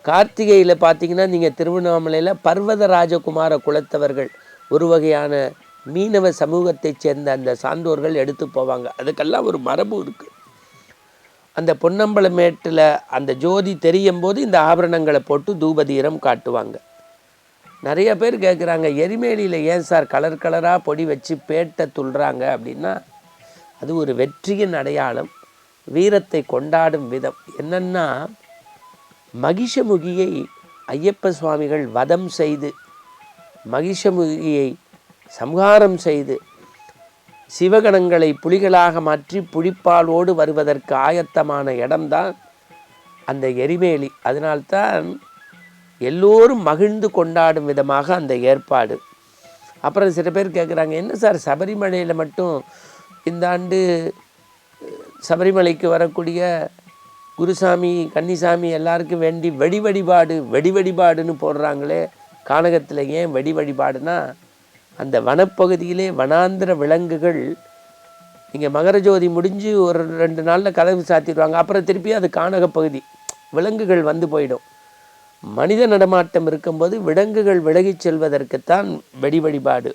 கார்த்திகையில் பார்த்தீங்கன்னா நீங்கள் திருவண்ணாமலையில் பர்வதராஜகுமார குலத்தவர்கள் ஒரு வகையான மீனவ சமூகத்தைச் சேர்ந்த அந்த சான்றோர்கள் எடுத்து போவாங்க. அதுக்கெல்லாம் ஒரு மரபு இருக்குது. அந்த பொன்னம்பலமேட்டில் அந்த ஜோதி தெரியும் போது இந்த ஆபரணங்களை போட்டு தூபதீரம் காட்டுவாங்க. நிறைய பேர் கேட்குறாங்க, எரிமேலியில் ஏன் சார் கலர் கலராக பொடி வச்சு பேட்டை துள்ளுறாங்க அப்படின்னா, அது ஒரு வெற்றியின் அடையாளம், வீரத்தை கொண்டாடும் விதம். என்னென்னா, மகிஷமுகியை ஐயப்ப சுவாமிகள் வதம் செய்து மகிஷமுகியை சம்ஹாரம் செய்து சிவகணங்களை புலிகளாக மாற்றி புலிப்பாலோடு வருவதற்கு ஆயத்தமான இடம்தான் அந்த எரிமேலி. அதனால்தான் எல்லோரும் மகிழ்ந்து கொண்டாடும் விதமாக அந்த ஏற்பாடு. அப்புறம் சில பேர் கேட்குறாங்க, என்ன சார் சபரிமலையில் மட்டும் இந்த ஆண்டு சபரிமலைக்கு வரக்கூடிய குருசாமி கன்னிசாமி எல்லாருக்கும் வேண்டி வெடி வழிபாடுன்னு போடுறாங்களே, கானகத்தில் ஏன் வெடி வழிபாடுனா, அந்த வனப்பகுதியிலே வனாந்திர விலங்குகள் இங்கே மகரஜோதி முடிஞ்சு ஒரு 2 நாளில் கதவு சாத்திடுவாங்க. அப்புறம் திருப்பி அது கானக பகுதி, விலங்குகள் வந்து போயிடும். மனித நடமாட்டம் இருக்கும்போது விலங்குகள் விலகி செல்வதற்குத்தான் வெடி வழிபாடு.